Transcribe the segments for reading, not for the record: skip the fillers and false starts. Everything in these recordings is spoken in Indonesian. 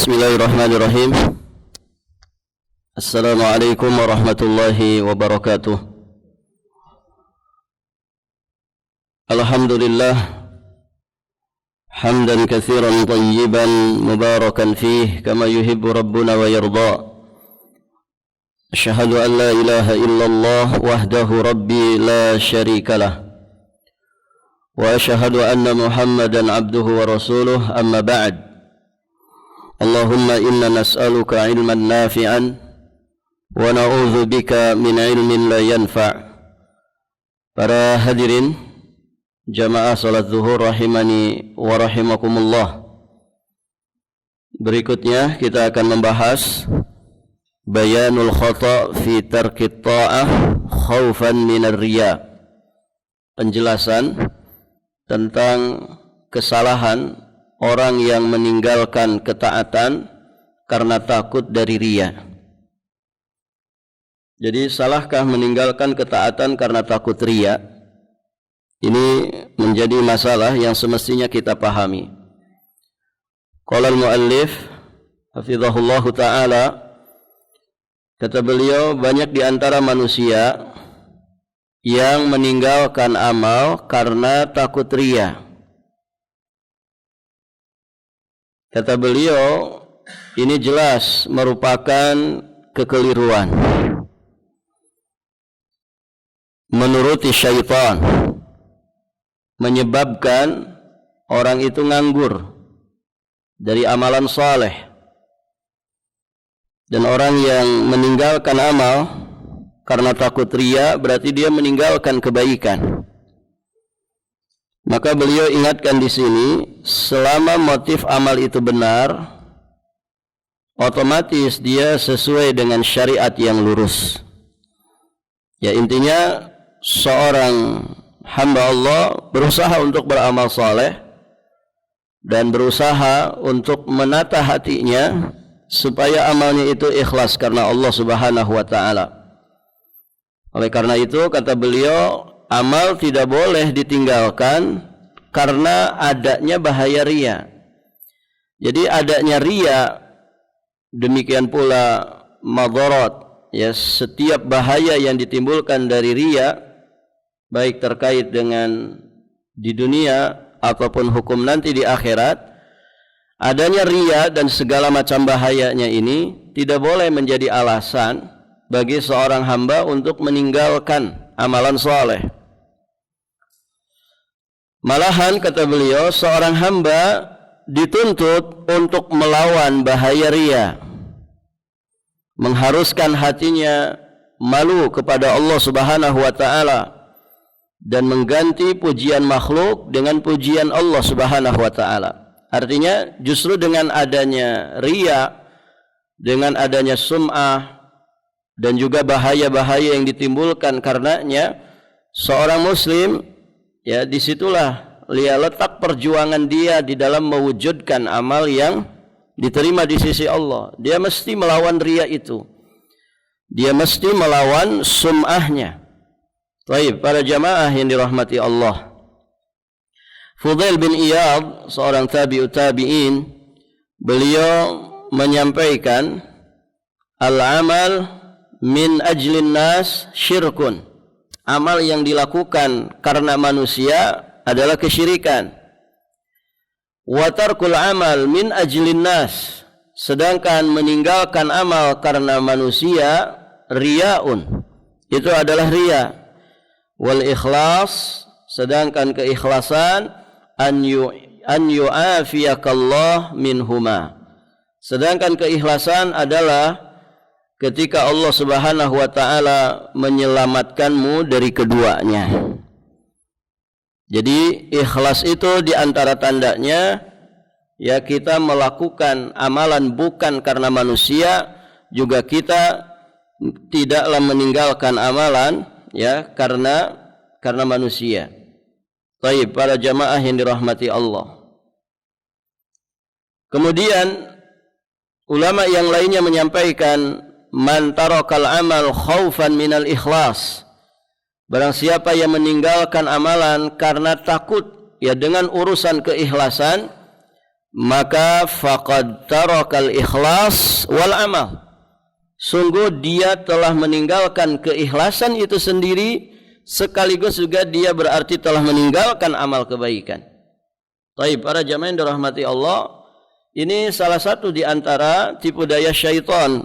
Bismillahirrahmanirrahim. Assalamualaikum warahmatullahi wabarakatuh. Alhamdulillah hamdan katsiran tayyiban mubarakan fih kama yuhibbu rabbuna wa yarda. Asyhadu an la ilaha illallah wahdahu rabbi la syarika lah. Wa asyhadu anna Muhammadan abduhu wa rasuluh, amma ba'd. Allahumma inna nas'aluka ilman nafi'an wa na'udzu bika min ilmin la yanfa'. Para hadirin jamaah salat zuhur rahimani wa rahimakumullah. Berikutnya kita akan membahas bayanul khata' fi tarkit ta'ah khaufan minar riya. Penjelasan tentang kesalahan orang yang meninggalkan ketaatan karena takut dari riya. Jadi salahkah meninggalkan ketaatan karena takut riya? Ini menjadi masalah yang semestinya kita pahami. Qala al-muallif hafizahullah ta'ala, kata beliau, banyak di antara manusia yang meninggalkan amal karena takut riya. Kata beliau, ini jelas merupakan kekeliruan, menuruti syaitan, menyebabkan orang itu nganggur dari amalan saleh. Dan orang yang meninggalkan amal karena takut riya berarti dia meninggalkan kebaikan. Maka beliau ingatkan di sini, selama motif amal itu benar, otomatis dia sesuai dengan syariat yang lurus. Ya, intinya seorang hamba Allah berusaha untuk beramal saleh dan berusaha untuk menata hatinya supaya amalnya itu ikhlas karena Allah Subhanahu wa taala. Oleh karena itu kata beliau, amal tidak boleh ditinggalkan karena adanya bahaya riya. Jadi adanya riya, demikian pula madharat, ya, setiap bahaya yang ditimbulkan dari riya, baik terkait dengan di dunia ataupun hukum nanti di akhirat, adanya riya dan segala macam bahayanya ini tidak boleh menjadi alasan bagi seorang hamba untuk meninggalkan amalan saleh. Malahan kata beliau, seorang hamba dituntut untuk melawan bahaya riya, mengharuskan hatinya malu kepada Allah Subhanahu wa taala dan mengganti pujian makhluk dengan pujian Allah Subhanahu wa taala. Artinya justru dengan adanya riya, dengan adanya sum'ah dan juga bahaya-bahaya yang ditimbulkan karenanya, seorang muslim, ya, disitulah dia letak perjuangan dia di dalam mewujudkan amal yang diterima di sisi Allah. Dia mesti melawan riya itu. Dia mesti melawan sum'ahnya. Baik, para jamaah yang dirahmati Allah. Fudail bin Iyad, seorang tabi'ut tabi'in, beliau menyampaikan, al-amal min ajlin nas syirkun. Amal yang dilakukan karena manusia adalah kesyirikan. Wa tarkul amal min ajlin nas, sedangkan meninggalkan amal karena manusia riyaun, itu adalah riya. Wal ikhlas, sedangkan keikhlasan an yu'afiyakallah minhuma, sedangkan keikhlasan adalah ketika Allah Subhanahu wa taala menyelamatkanmu dari keduanya. Jadi ikhlas itu di antara tandanya, ya, kita melakukan amalan bukan karena manusia, juga kita tidaklah meninggalkan amalan, ya, karena manusia. Baik, para jamaah yang dirahmati Allah. Kemudian ulama yang lainnya menyampaikan, man tarakal amal khaufan minal ikhlas, barang siapa yang meninggalkan amalan karena takut, ya, dengan urusan keikhlasan, maka faqad tarakal ikhlas wal amal. Sungguh dia telah meninggalkan keikhlasan itu sendiri, sekaligus juga dia berarti telah meninggalkan amal kebaikan. Baik, para jamaah yang dirahmati Allah, ini salah satu di antara tipu daya syaitan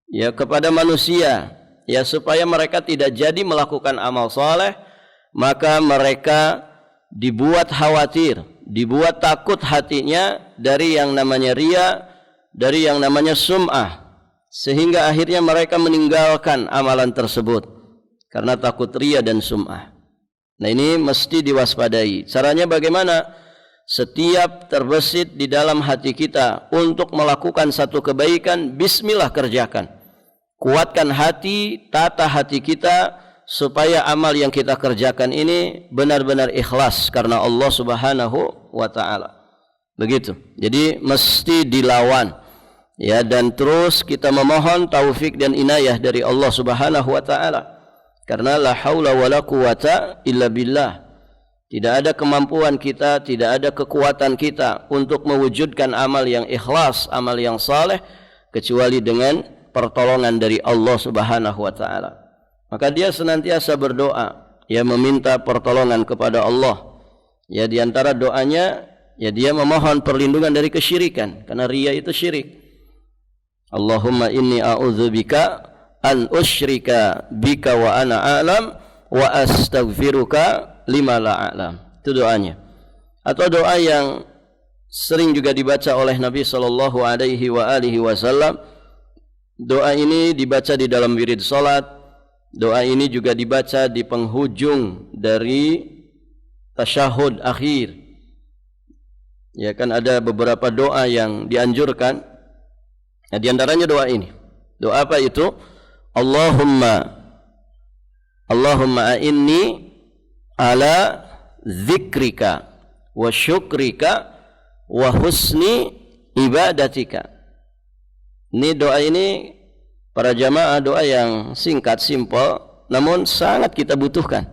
ya kepada manusia, ya supaya mereka tidak jadi melakukan amal saleh, maka mereka dibuat khawatir, dibuat takut hatinya dari yang namanya riya, dari yang namanya sum'ah, sehingga akhirnya mereka meninggalkan amalan tersebut karena takut riya dan sum'ah. Nah, ini mesti diwaspadai. Caranya bagaimana? Setiap terbesit di dalam hati kita untuk melakukan satu kebaikan, bismillah kerjakan. Kuatkan hati, tata hati kita supaya amal yang kita kerjakan ini benar-benar ikhlas karena Allah Subhanahu wa taala. Begitu. Jadi mesti dilawan. Ya, dan terus kita memohon taufik dan inayah dari Allah Subhanahu wa taala. Karena la haula wala quwata illa billah. Tidak ada kemampuan kita, tidak ada kekuatan kita untuk mewujudkan amal yang ikhlas, amal yang saleh, kecuali dengan pertolongan dari Allah Subhanahu wa taala. Maka dia senantiasa berdoa, ya meminta pertolongan kepada Allah. Ya, di antara doanya, ya dia memohon perlindungan dari kesyirikan, karena riya itu syirik. Allahumma inni a'udzubika an usyrika bika wa ana a'lam wa astaghfiruka lima la a'lam. Itu doanya. Atau doa yang sering juga dibaca oleh Nabi sallallahu alaihi wasallam. Doa ini dibaca di dalam wirid salat. Doa ini juga dibaca di penghujung dari tasyahud akhir. Ya kan ada beberapa doa yang dianjurkan. Nah, di antaranya doa ini. Doa apa itu? Allahumma a'inni ala zikrika wa syukrika wa husni ibadatika. Ini doa ini para jamaah doa yang singkat, simpel, namun sangat kita butuhkan.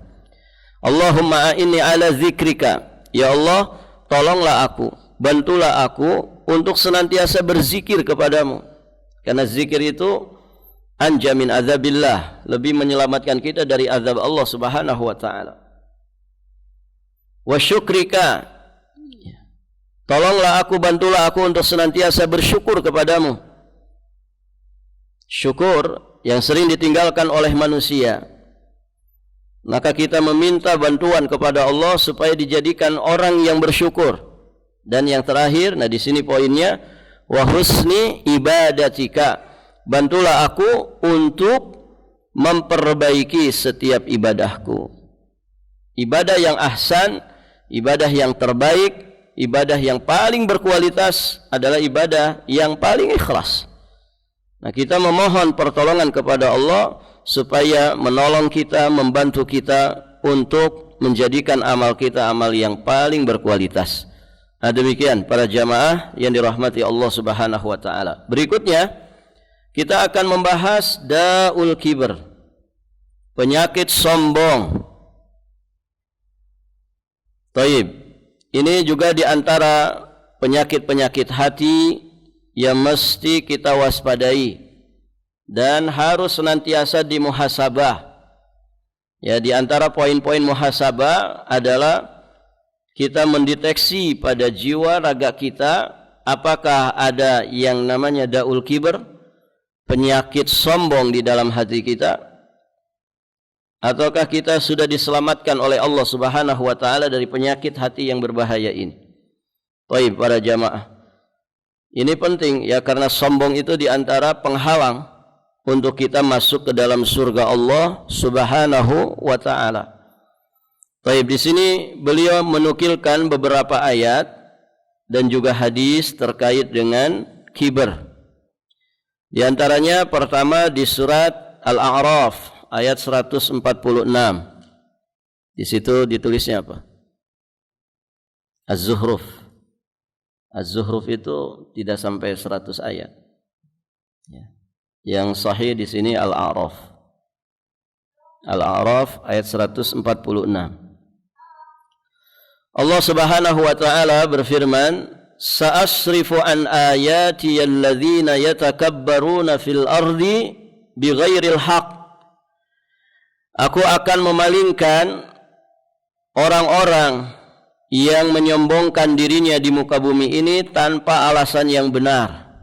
Allahumma a'inni ala zikrika. Ya Allah, tolonglah aku, bantulah aku untuk senantiasa berzikir kepadamu. Karena zikir itu anja min azabillah, lebih menyelamatkan kita dari azab Allah Subhanahu wa taala. Wa syukrika, tolonglah aku, bantulah aku untuk senantiasa bersyukur kepadamu. Syukur yang sering ditinggalkan oleh manusia. Maka kita meminta bantuan kepada Allah supaya dijadikan orang yang bersyukur. Dan yang terakhir, nah di sini poinnya, wa husni ibadatika, bantulah aku untuk memperbaiki setiap ibadahku. Ibadah yang ahsan, ibadah yang terbaik, ibadah yang paling berkualitas adalah ibadah yang paling ikhlas. Nah, kita memohon pertolongan kepada Allah supaya menolong kita, membantu kita untuk menjadikan amal kita amal yang paling berkualitas. Nah, demikian para jamaah yang dirahmati Allah Subhanahu wa taala. Berikutnya kita akan membahas daul kibr, penyakit sombong. Taib. Ini juga di antara penyakit-penyakit hati yang mesti kita waspadai dan harus senantiasa dimuhasabah. Ya, di antara poin-poin muhasabah adalah kita mendeteksi pada jiwa raga kita apakah ada yang namanya daul kibr, penyakit sombong di dalam hati kita. Ataukah kita sudah diselamatkan oleh Allah Subhanahu wa taala dari penyakit hati yang berbahaya ini? Baik para jamaah. Ini penting ya, karena sombong itu di antara penghalang untuk kita masuk ke dalam surga Allah Subhanahu wa taala. Baik, di sini beliau menukilkan beberapa ayat dan juga hadis terkait dengan kibr. Di antaranya pertama di surat Al-A'raf ayat 146. Di situ ditulisnya apa? Az-Zuhruf. Az-Zuhruf itu tidak sampai 100 ayat. Ya. Yang sahih di sini Al-A'raf. Al-A'raf ayat 146. Allah Subhanahu wa taala berfirman, sa'asrifu an ayati alladzina yatakabbaruna fil ardi bighairil haq. Aku akan memalingkan orang-orang yang menyombongkan dirinya di muka bumi ini tanpa alasan yang benar.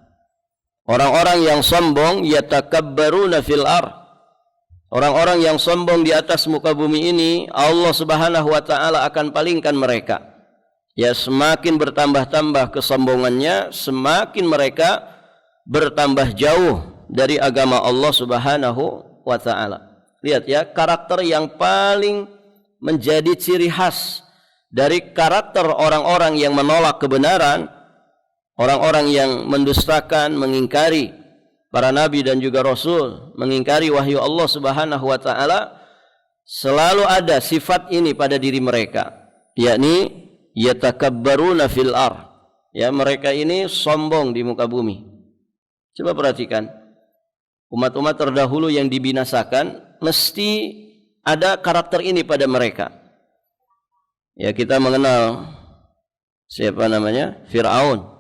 Orang-orang yang sombong yatakabbaruna fil ard. Orang-orang yang sombong di atas muka bumi ini, Allah Subhanahu wa taala akan palingkan mereka. Ya, semakin bertambah-tambah kesombongannya, semakin mereka bertambah jauh dari agama Allah Subhanahu wa taala. Lihat ya, karakter yang paling menjadi ciri khas dari karakter orang-orang yang menolak kebenaran, orang-orang yang mendustakan, mengingkari para nabi dan juga rasul, mengingkari wahyu Allah Subhanahu wa taala, selalu ada sifat ini pada diri mereka, yakni yatakabbaruna fil ard. Ya, mereka ini sombong di muka bumi. Coba perhatikan, umat-umat terdahulu yang dibinasakan mesti ada karakter ini pada mereka. Ya, kita mengenal siapa namanya? Fir'aun.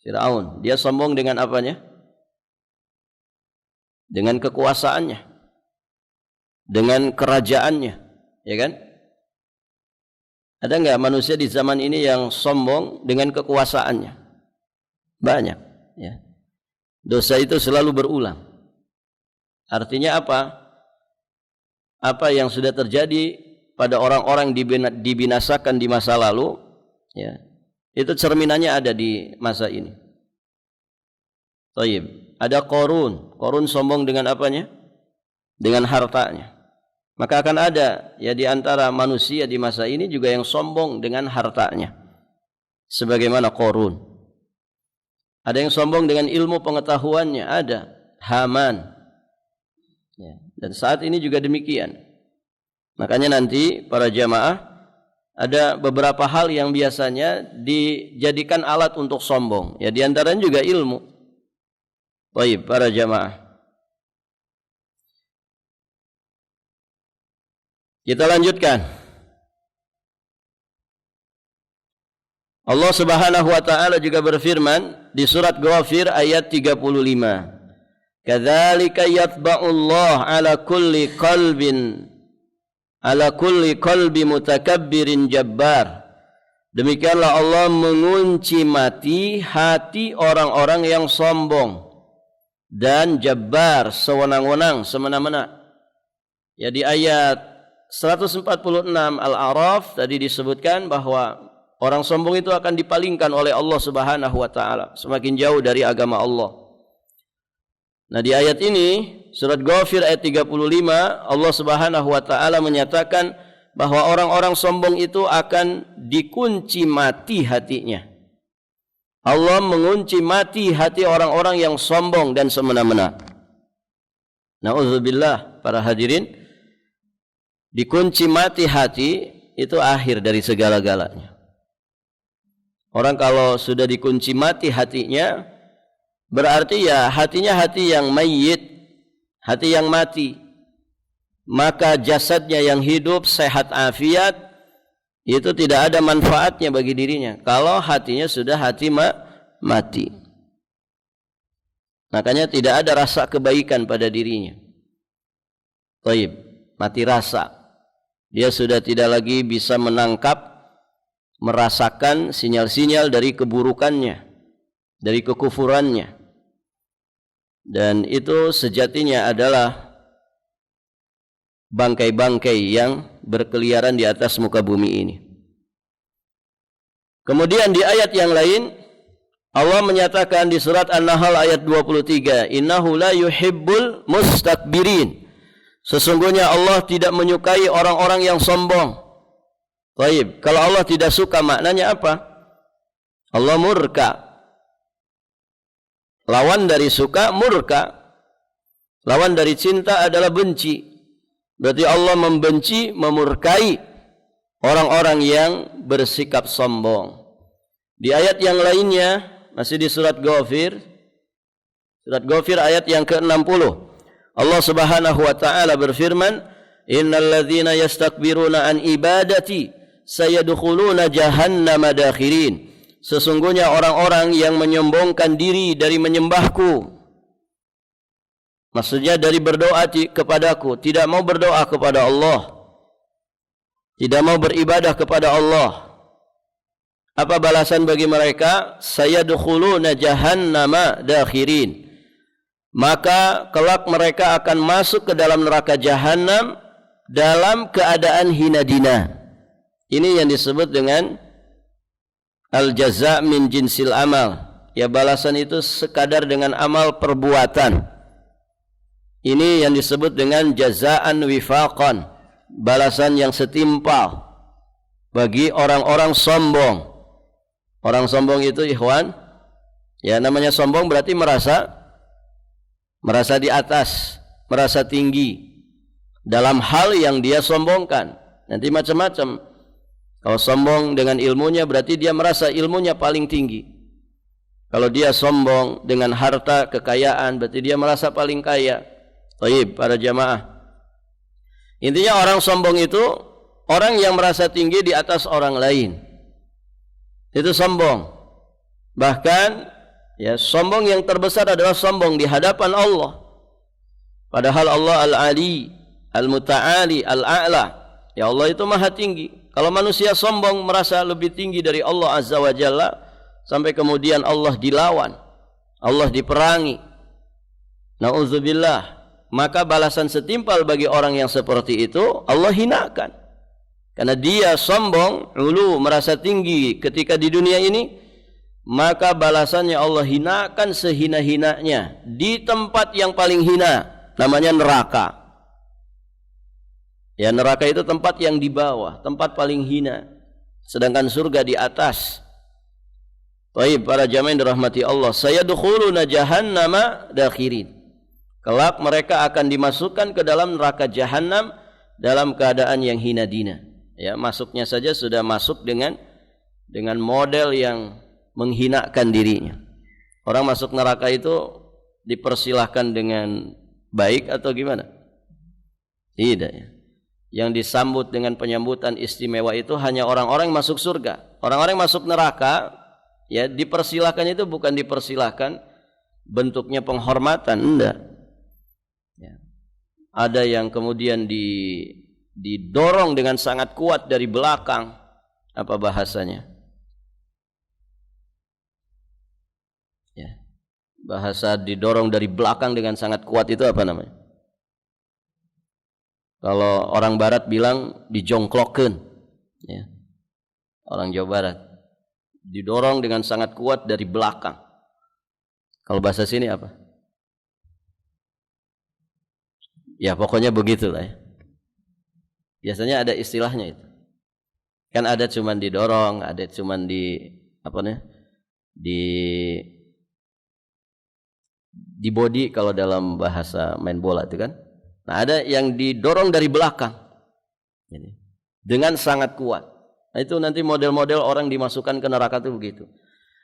Fir'aun, dia sombong dengan apanya? Dengan kekuasaannya, dengan kerajaannya, ya kan? Ada enggak manusia di zaman ini yang sombong dengan kekuasaannya? Banyak, ya. Dosa itu selalu berulang. Artinya apa? Apa yang sudah terjadi pada orang-orang dibinasakan di masa lalu, ya, itu cerminannya ada di masa ini. Taib. Ada Qarun. Qarun sombong dengan apanya? Dengan hartanya. Maka akan ada ya di antara manusia di masa ini juga yang sombong dengan hartanya. Sebagaimana Qarun. Ada yang sombong dengan ilmu pengetahuannya, ada Haman. Ya, dan saat ini juga demikian. Makanya nanti para jamaah ada beberapa hal yang biasanya dijadikan alat untuk sombong. Ya, di antaranya juga ilmu. Baik, para jamaah. Kita lanjutkan. Allah Subhanahu wa taala juga berfirman di surat Ghafir ayat 35. Kadzalika yatba'u Allah ala kulli qalbi mutakabbirin jabbar. Demikianlah Allah mengunci mati hati orang-orang yang sombong dan jabbar, sewenang-wenang, semena-mena. Ya, di ayat 146 Al-A'raf tadi disebutkan bahwa orang sombong itu akan dipalingkan oleh Allah Subhanahu wa taala semakin jauh dari agama Allah. Nah, di ayat ini surat Ghafir ayat 35 Allah Subhanahu wa taala menyatakan bahwa orang-orang sombong itu akan dikunci mati hatinya. Allah mengunci mati hati orang-orang yang sombong dan semena-mena. Na'udzubillah, para hadirin, dikunci mati hati itu akhir dari segala-galanya. Orang kalau sudah dikunci mati hatinya, berarti ya hatinya hati yang mayyit, hati yang mati. Maka jasadnya yang hidup, sehat afiat, itu tidak ada manfaatnya bagi dirinya kalau hatinya sudah hati mati. Makanya tidak ada rasa kebaikan pada dirinya. Taib, mati rasa. Dia sudah tidak lagi bisa menangkap, merasakan sinyal-sinyal dari keburukannya, dari kekufurannya. Dan itu sejatinya adalah bangkai-bangkai yang berkeliaran di atas muka bumi ini. Kemudian di ayat yang lain Allah menyatakan di surat An-Nahl ayat 23, innahu la yuhibbul mustakbirin. Sesungguhnya Allah tidak menyukai orang-orang yang sombong. Baik, kalau Allah tidak suka maknanya apa? Allah murka. Lawan dari suka murka. Lawan dari cinta adalah benci. Berarti Allah membenci, memurkai orang-orang yang bersikap sombong. Di ayat yang lainnya, masih di surat Ghafir ayat yang ke-60, Allah Subhanahu wa taala berfirman, innal ladzina yastakbiruna an ibadati sayadkhuluna jahannama dakhirin. sesungguhnya orang-orang yang menyombongkan diri dari menyembahku, maksudnya dari berdoa kepadaku, tidak mau berdoa kepada Allah, tidak mau beribadah kepada Allah. Apa balasan bagi mereka? Sayadkhuluna jahannama dakhirin. Maka kelak mereka akan masuk ke dalam neraka jahanam dalam keadaan hina dina. Ini yang disebut dengan al-jaza' min jinsil amal. Ya, balasan itu sekadar dengan amal perbuatan. Ini yang disebut dengan jazaan wifaqan, balasan yang setimpal bagi orang-orang sombong. Orang sombong itu, ikhwan, ya, namanya sombong berarti merasa di atas, merasa tinggi dalam hal yang dia sombongkan. Nanti macam-macam. Kalau sombong dengan ilmunya berarti dia merasa ilmunya paling tinggi. Kalau dia sombong dengan harta kekayaan berarti dia merasa paling kaya. Baik, para jamaah. Intinya orang sombong itu orang yang merasa tinggi di atas orang lain. Itu sombong. Bahkan ya, sombong yang terbesar adalah sombong di hadapan Allah. Padahal Allah Al-Ali, Al-Muta'ali, Al-A'la. Ya, Allah itu maha tinggi. Kalau manusia sombong merasa lebih tinggi dari Allah Azza wa Jalla, sampai kemudian Allah dilawan, Allah diperangi, na'udzubillah, maka balasan setimpal bagi orang yang seperti itu Allah hinakan. Karena dia sombong, ulu, merasa tinggi ketika di dunia ini, maka balasannya Allah hinakan sehina-hinanya di tempat yang paling hina, namanya neraka. Ya, neraka itu tempat yang di bawah, tempat paling hina, sedangkan surga di atas. Baik, para jamaah yang dirahmati Allah, sayadkhuluna jahannama dakhirin. Kelak mereka akan dimasukkan ke dalam neraka jahanam dalam keadaan yang hina dina. Ya, masuknya saja sudah masuk dengan model yang menghinakan dirinya. Orang masuk neraka itu dipersilahkan dengan baik atau gimana? Tidak, ya. Yang disambut dengan penyambutan istimewa itu hanya orang-orang yang masuk surga. Orang-orang yang masuk neraka, ya, dipersilahkan itu bukan dipersilahkan bentuknya penghormatan, enggak. Ya. Ada yang kemudian didorong dengan sangat kuat dari belakang. Apa bahasanya? Ya. Bahasa didorong dari belakang dengan sangat kuat itu apa namanya? Kalau orang barat bilang dijongklokeun, ya. Orang Jawa Barat didorong dengan sangat kuat dari belakang. Kalau bahasa sini apa? Ya, pokoknya begitulah, ya. Biasanya ada istilahnya itu. Kan ada cuman didorong, ada cuman di body kalau dalam bahasa main bola itu kan. Nah, ada yang didorong dari belakang dengan sangat kuat. Nah, itu nanti model-model orang dimasukkan ke neraka itu begitu.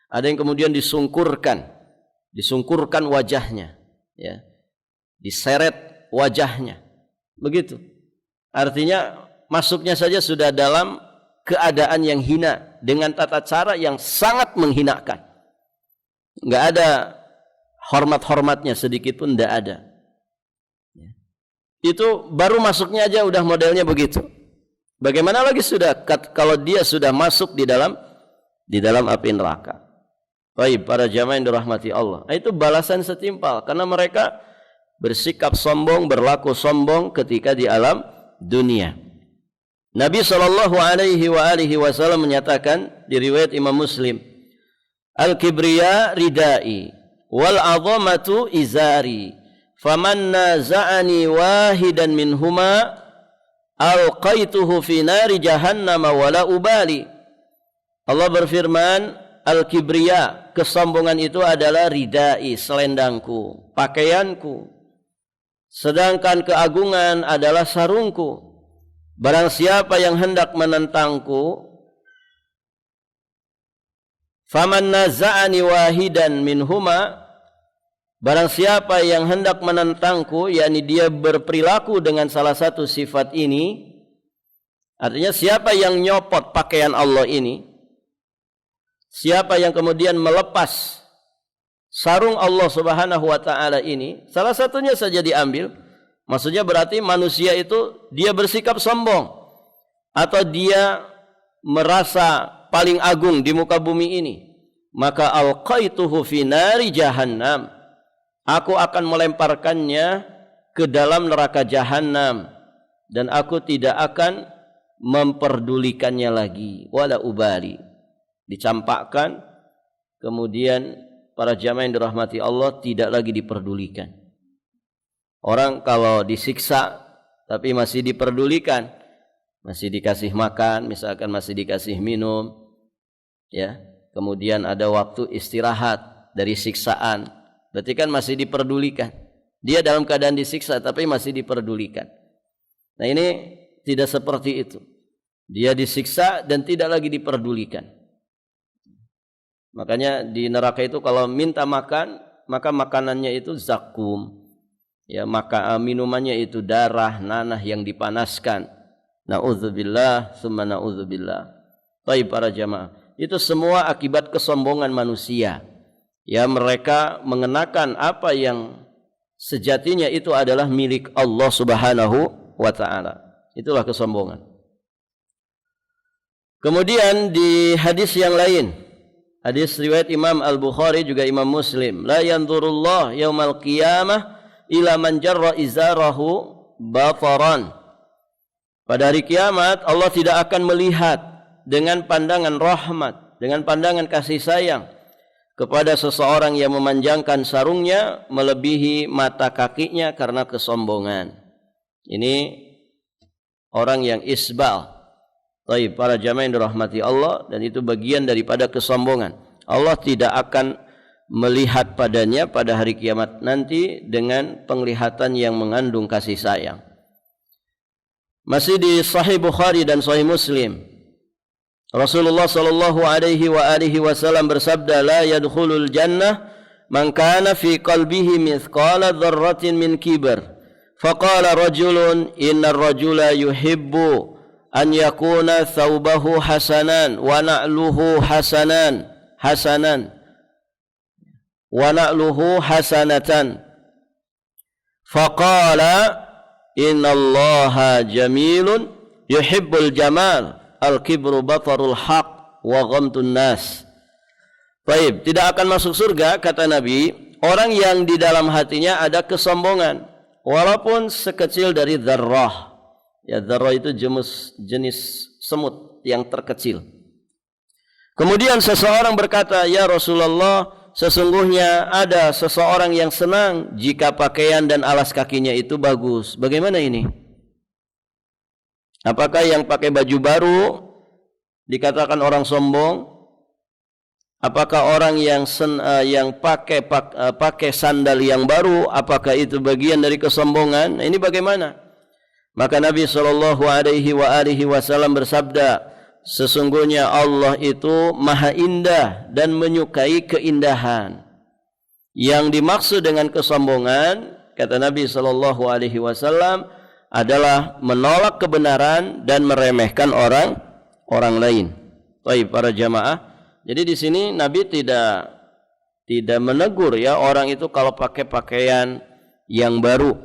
Ada yang kemudian disungkurkan wajahnya, ya, diseret wajahnya, begitu. Artinya masuknya saja sudah dalam keadaan yang hina dengan tata cara yang sangat menghinakan. Enggak ada hormat-hormatnya sedikit pun, enggak ada. Itu baru masuknya aja udah modelnya begitu. Bagaimana lagi sudah kalau dia sudah masuk di dalam api neraka. Baik, para jamaah yang dirahmati Allah. Nah, itu balasan setimpal karena mereka bersikap sombong, berlaku sombong ketika di alam dunia. Nabi SAW menyatakan di riwayat Imam Muslim, al-kibriya ridai wal azamatu izari. Faman naza'ani wahidan minhuma alqaituhu fi nari jahannam wala ubali. Allah berfirman, al-kibriya, kesombongan itu adalah ridai, selendangku, pakaianku. Sedangkan keagungan adalah sarungku. Barang siapa yang hendak menentangku, faman naza'ani wahidan minhuma, barang siapa yang hendak menentangku, yakni dia berperilaku dengan salah satu sifat ini, artinya siapa yang nyopot pakaian Allah ini, siapa yang kemudian melepas sarung Allah Subhanahu wa taala ini, salah satunya saja diambil, maksudnya berarti manusia itu dia bersikap sombong atau dia merasa paling agung di muka bumi ini, maka alqaituhu fi nari jahannam, aku akan melemparkannya ke dalam neraka jahanam dan aku tidak akan memperdulikannya lagi. Wala ubali, dicampakkan, kemudian para jamaah yang dirahmati Allah tidak lagi diperdulikan. Orang kalau disiksa tapi masih diperdulikan, masih dikasih makan, misalkan masih dikasih minum, ya, kemudian ada waktu istirahat dari siksaan, berarti kan masih diperdulikan. Dia dalam keadaan disiksa tapi masih diperdulikan. Nah, ini tidak seperti itu. Dia disiksa dan tidak lagi diperdulikan. Makanya di neraka itu kalau minta makan, maka makanannya itu zakum. Ya, maka minumannya itu darah, nanah yang dipanaskan. Na'udzubillah, summa na'udzubillah. Baik para jamaah, itu semua akibat kesombongan manusia. Ya, mereka mengenakan apa yang sejatinya itu adalah milik Allah Subhanahu wa taala. Itulah kesombongan. Kemudian di hadis yang lain, hadis riwayat Imam Al-Bukhari juga Imam Muslim, la yanzurullah yaumal qiyamah ila man jarra izarahu bataran. Pada hari kiamat Allah tidak akan melihat dengan pandangan rahmat, dengan pandangan kasih sayang kepada seseorang yang memanjangkan sarungnya melebihi mata kakinya karena kesombongan. Ini orang yang isbal. Baik, para jamaah yang dirahmati Allah, dan itu bagian daripada kesombongan. Allah tidak akan melihat padanya pada hari kiamat nanti dengan penglihatan yang mengandung kasih sayang. Masih di Sahih Bukhari dan Sahih Muslim, Rasulullah sallallahu alaihi wasallam bersabda, la yadkhulul jannah man kana fi qalbihi mithqala dzarratin min kibr. Faqala rajulun innar rajula yuhibbu an yakuna thawbahu hasanan wa na'luhu hasanan wa na'luhu hasanatan. Faqala innallaha jamilun yuhibbul jamal. Al-kibru batarul haq wa ghamtun nas. Baik, tidak akan masuk surga kata Nabi orang yang di dalam hatinya ada kesombongan walaupun sekecil dari dzarrah. Ya, dzarrah itu jenis semut yang terkecil. Kemudian seseorang berkata, "Ya Rasulullah, sesungguhnya ada seseorang yang senang jika pakaian dan alas kakinya itu bagus." Bagaimana ini? Apakah yang pakai baju baru dikatakan orang sombong? Apakah orang yang pakai sandal yang baru, apakah itu bagian dari kesombongan? Nah, ini bagaimana? Maka Nabi SAW bersabda, sesungguhnya Allah itu maha indah dan menyukai keindahan. Yang dimaksud dengan kesombongan, kata Nabi SAW, adalah menolak kebenaran dan meremehkan orang lain. Baik para jamaah, jadi di sini Nabi tidak menegur ya orang itu kalau pakai pakaian yang baru,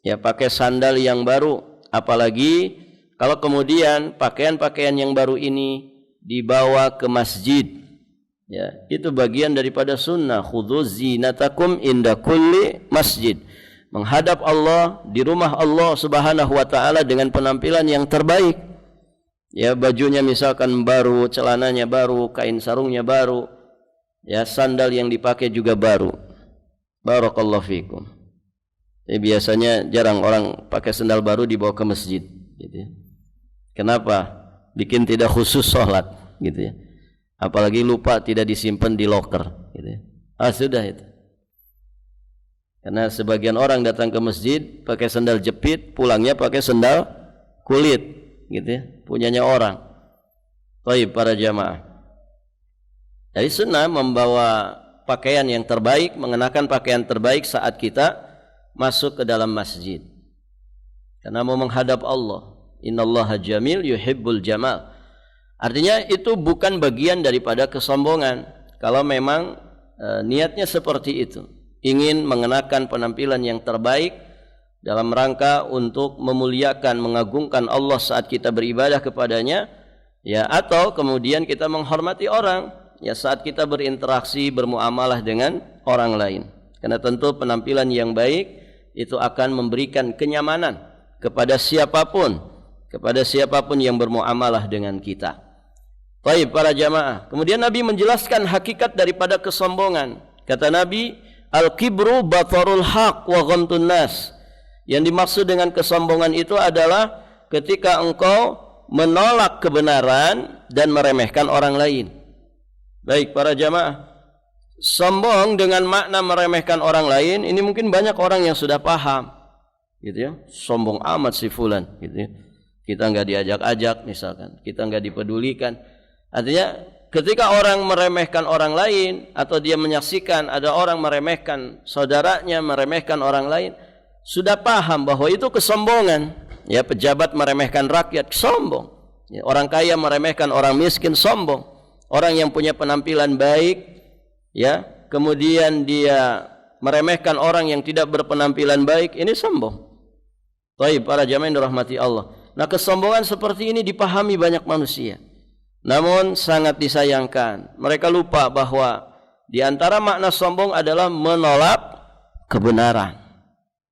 ya pakai sandal yang baru, apalagi kalau kemudian pakaian-pakaian yang baru ini dibawa ke masjid. Ya, itu bagian daripada sunnah, khudzu zinatakum inda kulli masjid. Menghadap Allah di rumah Allah Subhanahu wa taala dengan penampilan yang terbaik. Ya, bajunya misalkan baru, celananya baru, kain sarungnya baru, ya sandal yang dipakai juga baru. Barakallahu fikum. Biasanya jarang orang pakai sandal baru dibawa ke masjid, gitu ya. Kenapa? Bikin tidak khusus sholat, gitu ya. Apalagi lupa tidak disimpan di loker, gitu ya. Sudah itu. Karena sebagian orang datang ke masjid pakai sandal jepit, pulangnya pakai sandal kulit, gitu ya, punyanya orang. Baik para jamaah. Dari sunnah membawa pakaian yang terbaik, mengenakan pakaian terbaik saat kita masuk ke dalam masjid. Karena mau menghadap Allah. Innallaha jamil yuhibbul jamal. Artinya itu bukan bagian daripada kesombongan. Kalau memang niatnya seperti itu, ingin mengenakan penampilan yang terbaik dalam rangka untuk memuliakan, mengagungkan Allah saat kita beribadah kepadanya, ya, atau kemudian kita menghormati orang, ya, saat kita berinteraksi, bermuamalah dengan orang lain. Karena tentu penampilan yang baik itu akan memberikan kenyamanan kepada siapapun yang bermuamalah dengan kita. Baik para jamaah. Kemudian Nabi menjelaskan hakikat daripada kesombongan. Kata Nabi, al-kibru batarul haq wa ghamtun nas. Yang dimaksud dengan kesombongan itu adalah ketika engkau menolak kebenaran dan meremehkan orang lain. Baik para jamaah, sombong dengan makna meremehkan orang lain ini mungkin banyak orang yang sudah paham, gitu ya. Sombong amat si fulan, gitu ya. Kita enggak diajak-ajak misalkan, kita enggak dipedulikan. Artinya ketika orang meremehkan orang lain atau dia menyaksikan ada orang meremehkan saudaranya, meremehkan orang lain, sudah paham bahwa itu kesombongan. Ya, pejabat meremehkan rakyat, sombong. Ya, orang kaya meremehkan orang miskin, sombong. Orang yang punya penampilan baik, ya, kemudian dia meremehkan orang yang tidak berpenampilan baik, ini sombong. Baik para jamaah yang dirahmati Allah. Nah, kesombongan seperti ini dipahami banyak manusia. Namun sangat disayangkan, mereka lupa bahwa di antara makna sombong adalah menolak kebenaran.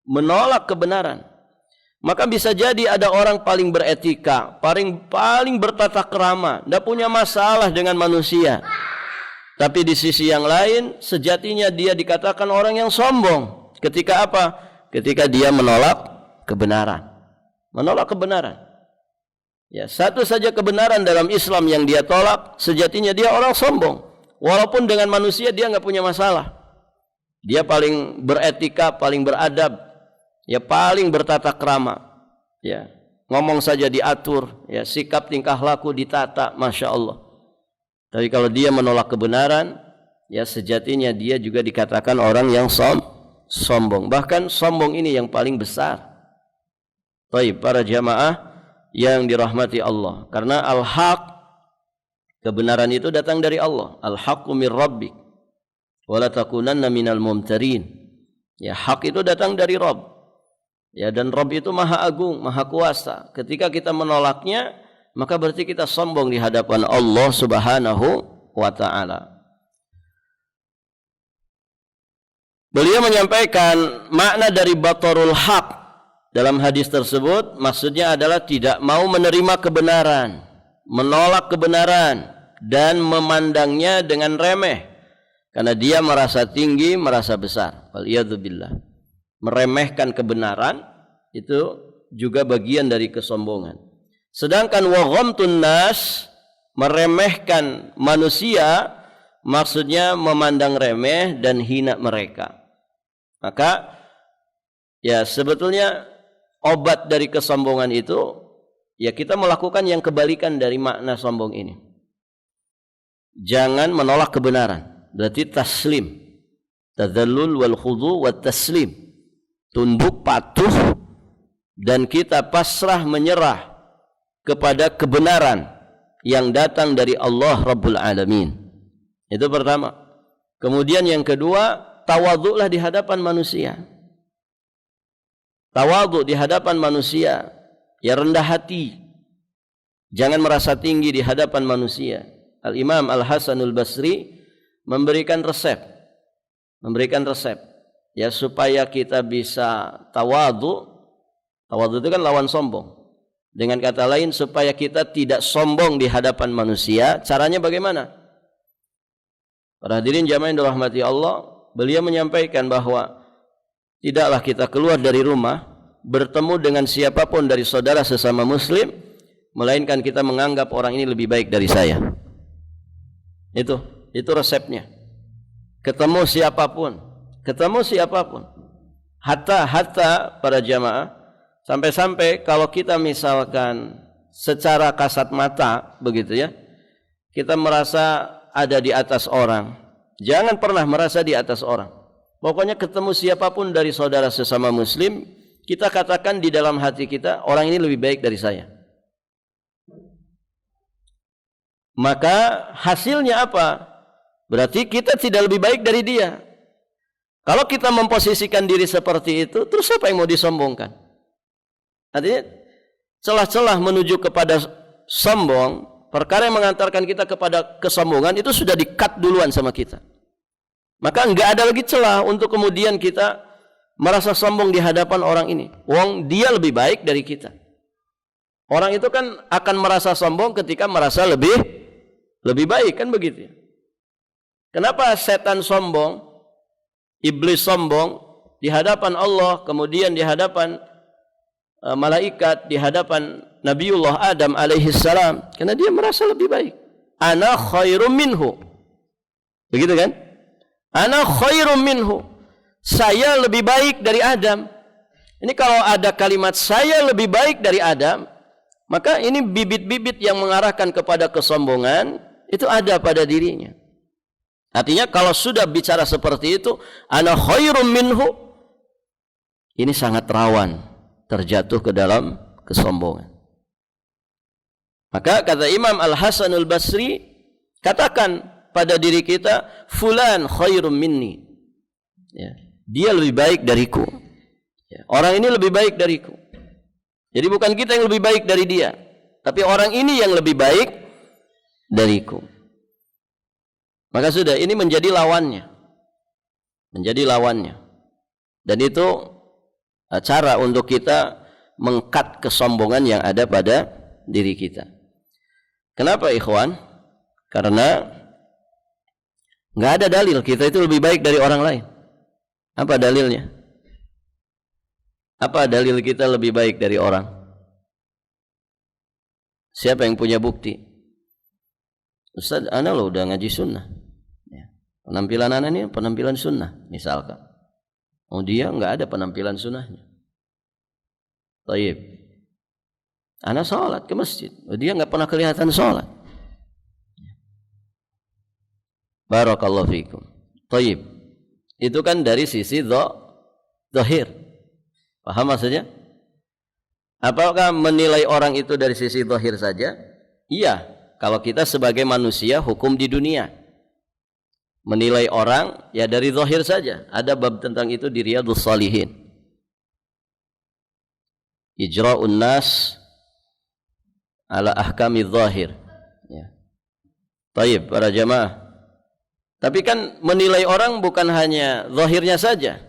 Menolak kebenaran. Maka bisa jadi ada orang paling beretika, paling bertata krama, tidak punya masalah dengan manusia. Tapi di sisi yang lain, sejatinya dia dikatakan orang yang sombong. Ketika apa? Ketika dia menolak kebenaran. Menolak kebenaran. Ya, satu saja kebenaran dalam Islam yang dia tolak, sejatinya dia orang sombong. Walaupun dengan manusia dia enggak punya masalah. Dia paling beretika, paling beradab, ya, paling bertata krama. Ya, ngomong saja diatur, ya, sikap tingkah laku ditata, Masya Allah. Tapi kalau dia menolak kebenaran, ya, sejatinya dia juga dikatakan orang yang sombong. Bahkan sombong ini yang paling besar. Baik para jamaah yang dirahmati Allah, karena al-haq, kebenaran itu datang dari Allah. Al-haqqu mir rabbik wa la takunanna minal mumtarin. Ya, hak itu datang dari Rabb. Ya, dan Rabb itu maha agung, maha kuasa. Ketika kita menolaknya, maka berarti kita sombong di hadapan Allah Subhanahu wa taala. Beliau menyampaikan makna dari batarul haq. Dalam hadis tersebut maksudnya adalah tidak mau menerima kebenaran, menolak kebenaran dan memandangnya dengan remeh karena dia merasa tinggi, merasa besar. Waliyadzubillah. Meremehkan kebenaran itu juga bagian dari kesombongan. Sedangkan wa ghamtun nas, meremehkan manusia, maksudnya memandang remeh dan hina mereka. Maka ya sebetulnya obat dari kesombongan itu, ya, kita melakukan yang kebalikan dari makna sombong ini. Jangan menolak kebenaran, berarti taslim. Tadzallul wal khudu wat taslim. Tunduk, patuh, dan kita pasrah menyerah kepada kebenaran yang datang dari Allah Rabbul Alamin. Itu pertama. Kemudian yang kedua, tawadhu'lah di hadapan manusia. Tawadhu di hadapan manusia, ya, rendah hati. Jangan merasa tinggi di hadapan manusia. Al-Imam Al-Hasanul Basri memberikan resep. Ya, supaya kita bisa tawadhu. Tawadhu itu kan lawan sombong. Dengan kata lain, supaya kita tidak sombong di hadapan manusia, caranya bagaimana? Para hadirin jamaah yang dirahmati Allah, beliau menyampaikan bahwa tidaklah kita keluar dari rumah bertemu dengan siapapun dari saudara sesama muslim, melainkan kita menganggap orang ini lebih baik dari saya. Itu resepnya. Ketemu siapapun. Hatta para jamaah, sampai-sampai kalau kita misalkan secara kasat mata begitu ya, kita merasa ada di atas orang. Jangan pernah merasa di atas orang. Pokoknya ketemu siapapun dari saudara sesama muslim, kita katakan di dalam hati kita, orang ini lebih baik dari saya. maka hasilnya apa? Berarti kita tidak lebih baik dari dia. Kalau kita memposisikan diri seperti itu, terus apa yang mau disombongkan? Artinya celah-celah menuju kepada sombong, perkara yang mengantarkan kita kepada kesombongan itu sudah di-cut duluan sama kita. Maka enggak ada lagi celah untuk kemudian kita merasa sombong di hadapan orang ini. Wong dia lebih baik dari kita. Orang itu kan akan merasa sombong ketika merasa lebih baik, kan begitu. Kenapa setan sombong, iblis sombong di hadapan Allah, kemudian di hadapan malaikat, di hadapan Nabiullah Adam alaihi salam? Karena dia merasa lebih baik. Ana khairum minhu. Begitu kan? Ana khairum minhu. Saya lebih baik dari Adam. Ini kalau ada kalimat saya lebih baik dari Adam, maka ini bibit-bibit yang mengarahkan kepada kesombongan itu ada pada dirinya. Artinya kalau sudah bicara seperti itu, ana khairum minhu, ini sangat rawan terjatuh ke dalam kesombongan. Maka kata Imam Al-Hasan Al-Basri, katakan pada diri kita, fulan khairum minni. Ya, dia lebih baik dariku. Ya, orang ini lebih baik dariku. Jadi bukan kita yang lebih baik dari dia, tapi orang ini yang lebih baik dariku. Maka sudah, ini menjadi lawannya. Menjadi lawannya. Dan itu cara untuk kita mengkat kesombongan yang ada pada diri kita. Kenapa ikhwan? Karena nggak ada dalil kita itu lebih baik dari orang lain. Apa dalilnya? Apa dalil kita lebih baik dari orang? Siapa yang punya bukti? Ustaz, ana lo udah ngaji sunnah. Ya. Penampilan ana ini penampilan sunnah, misalkan. Oh, dia nggak ada penampilan sunnahnya. Taib. Ana sholat ke masjid. Oh, dia nggak pernah kelihatan sholat. Barakallahu fikum. Taib. Itu kan dari sisi zahir. Paham maksudnya? Apakah menilai orang itu dari sisi zahir saja? Iya, kalau kita sebagai manusia hukum di dunia. Menilai orang ya dari zahir saja. Ada bab tentang itu di Riyadhus Shalihin. Ijra'un nas ala ahkami zahir. Ya. Taib, para jamaah. Tapi kan menilai orang bukan hanya zahirnya saja.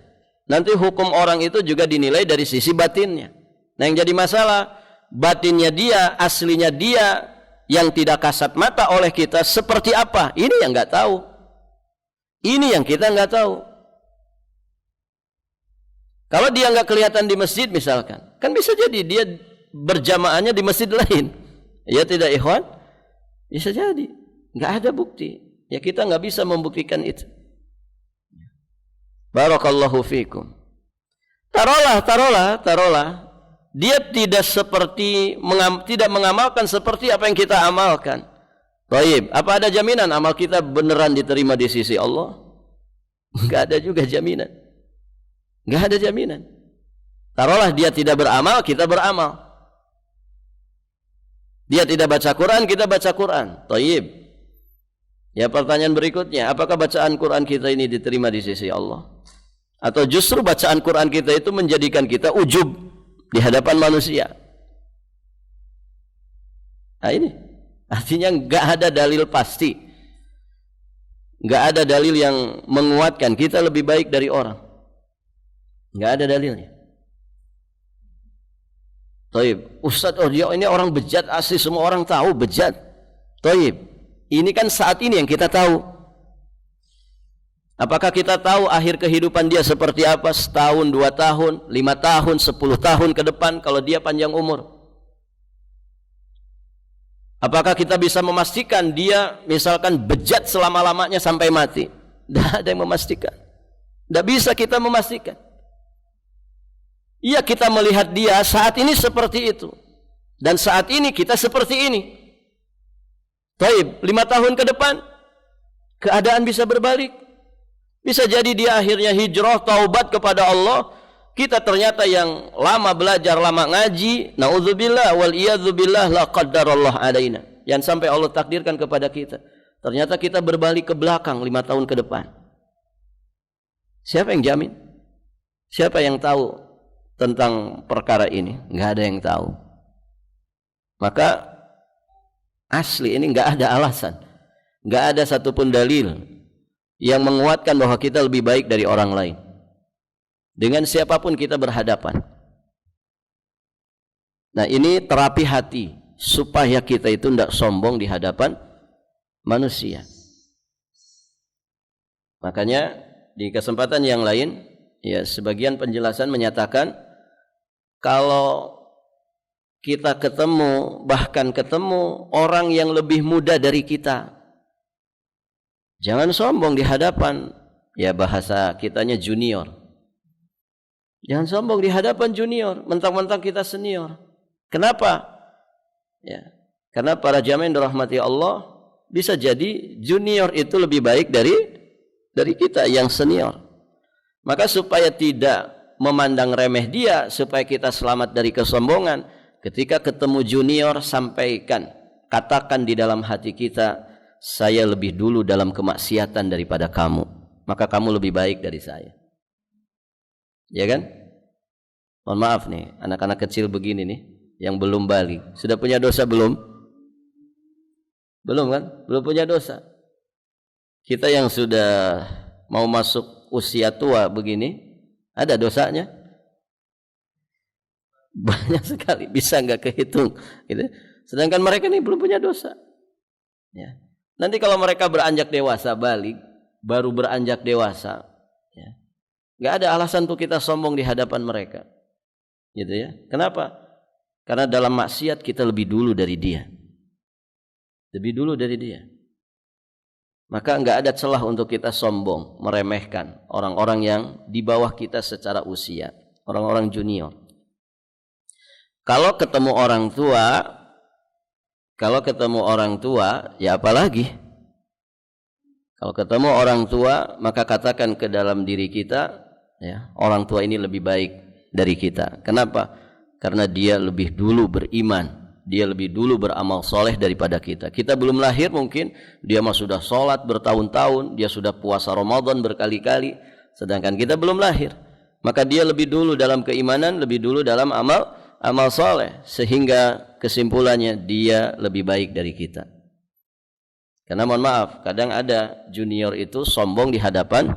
Nanti hukum orang itu juga dinilai dari sisi batinnya. Nah, yang jadi masalah, batinnya dia, aslinya dia yang tidak kasat mata oleh kita seperti apa? Ini yang nggak tahu. Ini yang kita nggak tahu. Kalau dia nggak kelihatan di masjid misalkan, kan bisa jadi dia berjamaahnya di masjid lain. Ya tidak ikhwan? Bisa jadi. Nggak ada bukti. Ya kita nggak bisa membuktikan itu. Barakallahu fikum. Taruhlah. Dia tidak tidak mengamalkan seperti apa yang kita amalkan. Baik, apa ada jaminan amal kita beneran diterima di sisi Allah? Enggak ada juga jaminan. Enggak ada jaminan. Taruhlah dia tidak beramal, kita beramal. Dia tidak baca Quran, kita baca Quran. Baik. Ya, pertanyaan berikutnya, apakah bacaan Quran kita ini diterima di sisi Allah? Atau justru bacaan Quran kita itu menjadikan kita ujub di hadapan manusia? Nah ini, artinya nggak ada dalil pasti, nggak ada dalil yang menguatkan kita lebih baik dari orang, nggak ada dalilnya. Taib, Ustaz, oh dia ini orang bejat asli, semua orang tahu bejat. Taib, ini kan saat ini yang kita tahu. Apakah kita tahu akhir kehidupan dia seperti apa? Setahun, 2 tahun, 5 tahun, 10 tahun ke depan kalau dia panjang umur? Apakah kita bisa memastikan dia misalkan bejat selama-lamanya sampai mati? Tidak ada yang memastikan. Tidak bisa kita memastikan. Iya, kita melihat dia saat ini seperti itu. Dan saat ini kita seperti ini. Taib, 5 tahun ke depan keadaan bisa berbalik. Bisa jadi dia akhirnya hijrah, taubat kepada Allah. Kita ternyata yang lama belajar, lama ngaji, naudzubillah wal iyadzubillah, la qaddarallah alaina. yang sampai Allah takdirkan kepada kita. Ternyata kita berbalik ke belakang 5 tahun ke depan. Siapa yang jamin? Siapa yang tahu tentang perkara ini? Nggak ada yang tahu. Maka asli ini nggak ada alasan, nggak ada satupun dalil yang menguatkan bahwa kita lebih baik dari orang lain. Dengan siapapun kita berhadapan. Nah, ini terapi hati supaya kita itu tidak sombong di hadapan manusia. Makanya di kesempatan yang lain, ya, sebagian penjelasan menyatakan kalau kita ketemu, bahkan ketemu orang yang lebih muda dari kita, jangan sombong di hadapan, ya bahasa kitanya junior. Jangan sombong di hadapan junior, mentang-mentang kita senior. Kenapa? Ya, karena para jamaah yang dirahmati Allah, bisa jadi junior itu lebih baik dari kita yang senior. Maka supaya tidak memandang remeh dia, supaya kita selamat dari kesombongan, ketika ketemu junior sampaikan, katakan di dalam hati kita, saya lebih dulu dalam kemaksiatan daripada kamu, maka kamu lebih baik dari saya. Ya kan? Mohon maaf nih, anak-anak kecil begini nih, yang belum balik, sudah punya dosa belum? Belum kan? Belum punya dosa. Kita yang sudah mau masuk usia tua begini, ada dosanya? Banyak sekali, bisa nggak kehitung gitu. Sedangkan mereka ini belum punya dosa, ya. Nanti kalau mereka beranjak dewasa, balik, baru beranjak dewasa, ya, nggak ada alasan untuk kita sombong di hadapan mereka, gitu ya. Kenapa? Karena dalam maksiat kita lebih dulu dari dia, lebih dulu dari dia. Maka nggak ada celah untuk kita sombong, meremehkan orang-orang yang di bawah kita secara usia, orang-orang junior. Kalau ketemu orang tua, ya apalagi. Kalau ketemu orang tua, maka katakan ke dalam diri kita, ya, orang tua ini lebih baik dari kita. Kenapa? Karena dia lebih dulu beriman, dia lebih dulu beramal soleh daripada kita. Kita belum lahir mungkin, dia mah sudah sholat bertahun-tahun, dia sudah puasa Ramadan berkali-kali, sedangkan kita belum lahir. Maka dia lebih dulu dalam keimanan, lebih dulu dalam amal soleh, sehingga kesimpulannya dia lebih baik dari kita. Karena mohon maaf, kadang ada junior itu sombong di hadapan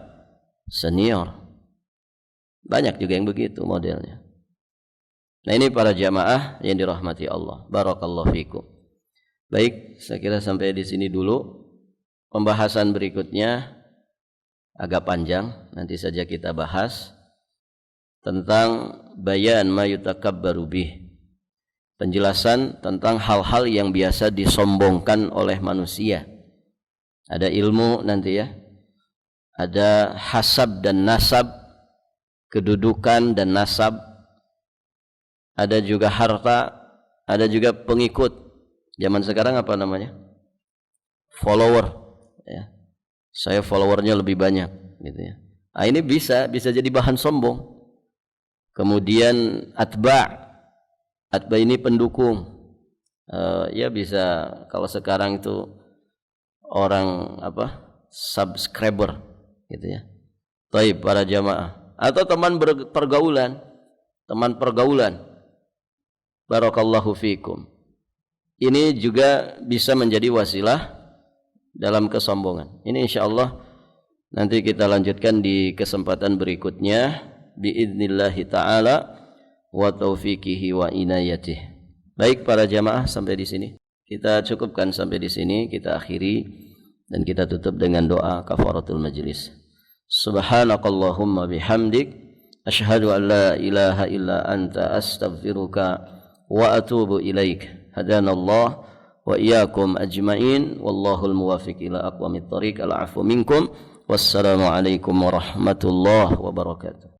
senior. Banyak juga yang begitu modelnya. Nah, ini para jamaah yang dirahmati Allah. Barakallahu fikum. Baik, saya kira sampai di sini dulu. Pembahasan berikutnya agak panjang, nanti saja kita bahas tentang bayan ma yutakabbaru bih. Penjelasan tentang hal-hal yang biasa disombongkan oleh manusia. Ada ilmu nanti ya. Ada hasab dan nasab, kedudukan dan nasab. Ada juga harta, ada juga pengikut. Zaman sekarang apa namanya? Follower, ya. Saya followernya lebih banyak, gitu ya. Nah, ini bisa jadi bahan sombong. Kemudian atba ini pendukung. Ya bisa, kalau sekarang itu orang subscriber, gitu ya. Taib para jamaah atau teman pergaulan. Barakallahu fikum. Ini juga bisa menjadi wasilah dalam kesombongan. Ini insyaallah nanti kita lanjutkan di kesempatan berikutnya biidznillah taala wa taufiqihi wa inayatih. Baik para jamaah, sampai di sini. Kita cukupkan sampai di sini, kita akhiri dan kita tutup dengan doa kafaratul majlis. Subhanakallahumma bihamdik asyhadu an la ilaha illa anta astaghfiruka wa atubu ilaik. Hadanallah wa iyyakum ajmain wallahul muwaffiq ila aqwamit thoriq. Al afu minkum. Wassalamu alaikum warahmatullahi wabarakatuh.